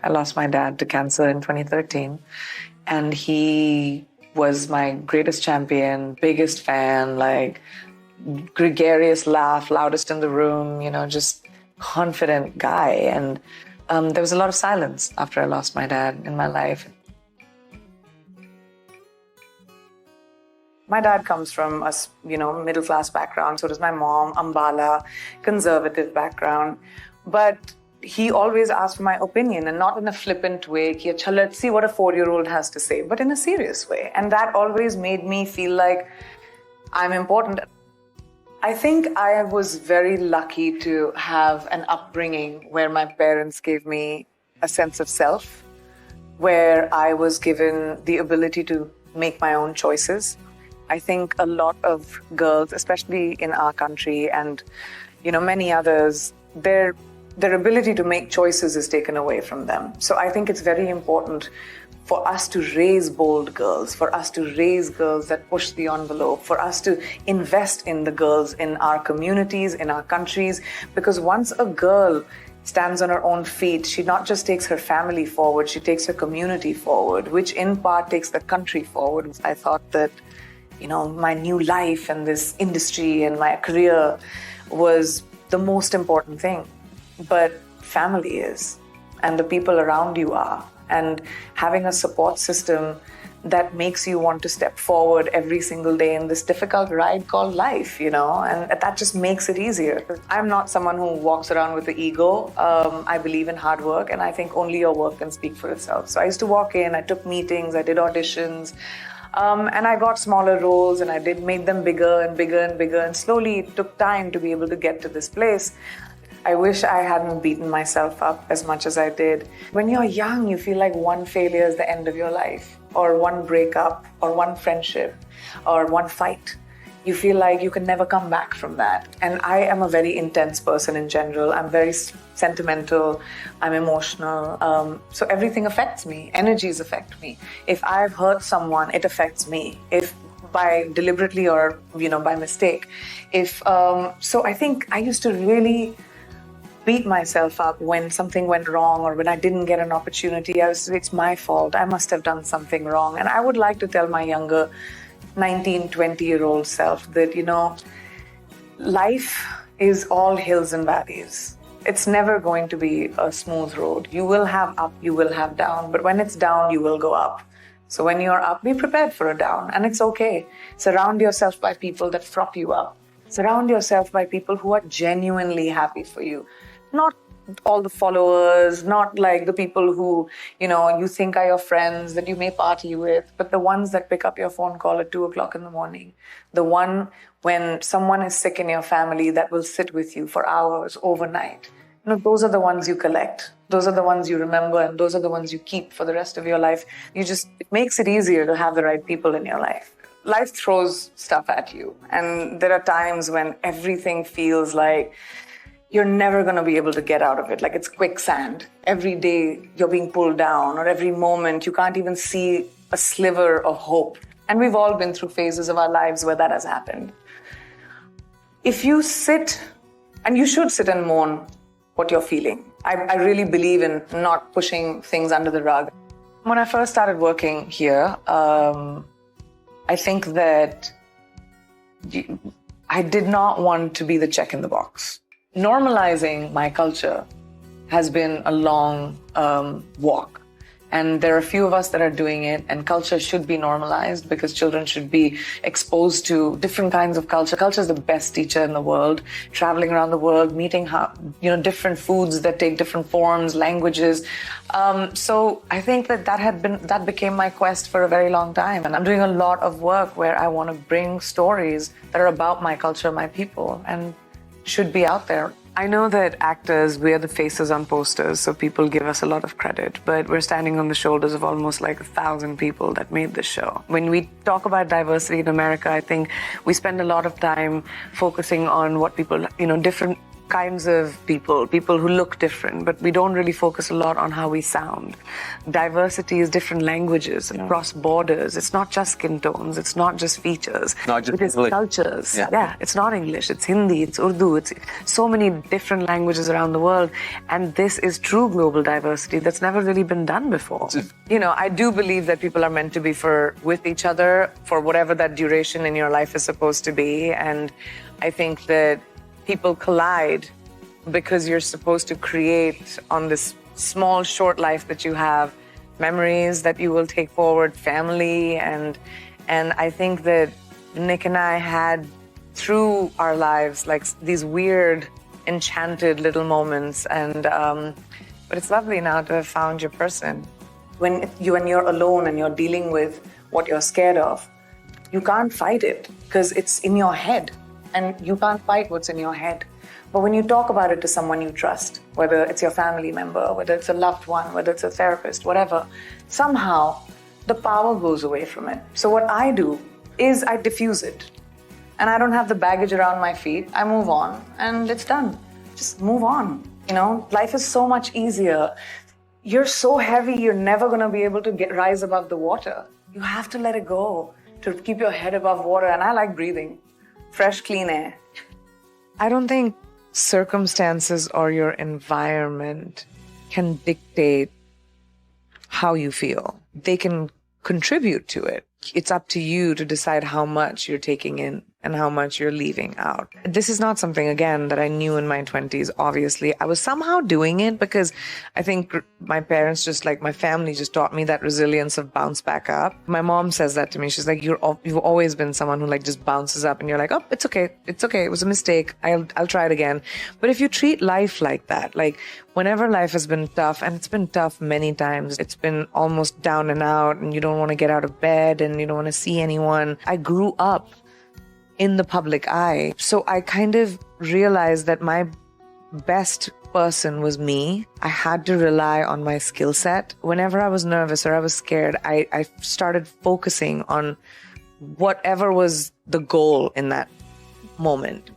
I lost my dad to cancer in 2013, and he was my greatest champion, biggest fan, like gregarious laugh, loudest in the room, just confident guy. And there was a lot of silence after I lost my dad in my life. My dad comes from a middle-class background. So does my mom, Ambala, conservative background. But he always asked for my opinion, and not in a flippant way, ki acha, let's see what a 4-year-old has to say, but in a serious way. And that always made me feel like I'm important. I think I was very lucky to have an upbringing where my parents gave me a sense of self, where I was given the ability to make my own choices. I think a lot of girls, especially in our country and many others, their ability to make choices is taken away from them. So I think it's very important for us to raise bold girls, for us to raise girls that push the envelope, for us to invest in the girls in our communities, in our countries, because once a girl stands on her own feet, she not just takes her family forward, she takes her community forward, which in part takes the country forward. I thought that my new life and this industry and my career was the most important thing. But family is, and the people around you are. And having a support system that makes you want to step forward every single day in this difficult ride called life, and that just makes it easier. I'm not someone who walks around with the ego. I believe in hard work, and I think only your work can speak for itself. So I used to walk in, I took meetings, I did auditions, and I got smaller roles, and I made them bigger and bigger and bigger, and slowly it took time to be able to get to this place. I wish I hadn't beaten myself up as much as I did. When you're young, you feel like one failure is the end of your life, or one breakup, or one friendship, or one fight. You feel like you can never come back from that. And I am a very intense person in general. I'm very sentimental. I'm emotional. So everything affects me. Energies affect me. If I've hurt someone, it affects me. If by deliberately or by mistake. So I think I used to really beat myself up when something went wrong or when I didn't get an opportunity. It's my fault. I must have done something wrong. And I would like to tell my younger 19, 20-year-old self that, life is all hills and valleys. It's never going to be a smooth road. You will have up, you will have down, but when it's down, you will go up. So when you're up, be prepared for a down, and it's okay. Surround yourself by people that prop you up. Surround yourself by people who are genuinely happy for you. Not all the followers, not like the people who, you think are your friends that you may party with, but the ones that pick up your phone call at 2:00 in the morning. The one when someone is sick in your family that will sit with you for hours overnight. Those are the ones you collect. Those are the ones you remember, and those are the ones you keep for the rest of your life. It makes it easier to have the right people in your life. Life throws stuff at you, and there are times when everything feels like you're never going to be able to get out of it. Like it's quicksand. Every day you're being pulled down, or every moment you can't even see a sliver of hope. And we've all been through phases of our lives where that has happened. If you sit, and you should sit and mourn what you're feeling. I really believe in not pushing things under the rug. When I first started working here, I think that I did not want to be the check in the box. Normalizing my culture has been a long walk. And there are a few of us that are doing it, and culture should be normalized because children should be exposed to different kinds of culture. Culture is the best teacher in the world. Traveling around the world, meeting different foods that take different forms, languages. So I think that became my quest for a very long time. And I'm doing a lot of work where I want to bring stories that are about my culture, my people, and should be out there. I know that actors, we are the faces on posters, so people give us a lot of credit, but we're standing on the shoulders of almost like 1,000 people that made this show. When we talk about diversity in America, I think we spend a lot of time focusing on what people, different kinds of people who look different, but we don't really focus a lot on how we sound. Diversity is different languages across borders. It's not just skin tones. It's not just features. Not just it is cultures. Yeah, it's not English. It's Hindi. It's Urdu. It's so many different languages around the world. And this is true global diversity that's never really been done before. I do believe that people are meant to be with each other for whatever that duration in your life is supposed to be. And I think that people collide because you're supposed to create on this small, short life that you have memories that you will take forward, family. And I think that Nick and I had, through our lives, like these weird, enchanted little moments. But it's lovely now to have found your person. When you're alone and you're dealing with what you're scared of, you can't fight it because it's in your head. And you can't fight what's in your head. But when you talk about it to someone you trust, whether it's your family member, whether it's a loved one, whether it's a therapist, whatever, somehow the power goes away from it. So what I do is I diffuse it. And I don't have the baggage around my feet. I move on and it's done. Just move on. Life is so much easier. You're so heavy, you're never going to be able to rise above the water. You have to let it go to keep your head above water. And I like breathing. Fresh, clean air. I don't think circumstances or your environment can dictate how you feel. They can contribute to it. It's up to you to decide how much you're taking in and how much you're leaving out. This is not something, again, that I knew in my 20s, obviously. I was somehow doing it because I think my parents my family just taught me that resilience of bounce back up. My mom says that to me. She's like, you've always been someone who just bounces up and you're like, oh, it's okay. It's okay. It was a mistake. I'll try it again. But if you treat life like that, whenever life has been tough, and it's been tough many times, it's been almost down and out and you don't want to get out of bed and you don't want to see anyone. I grew up in the public eye. So I kind of realized that my best person was me. I had to rely on my skill set. Whenever I was nervous or I was scared, I started focusing on whatever was the goal in that moment.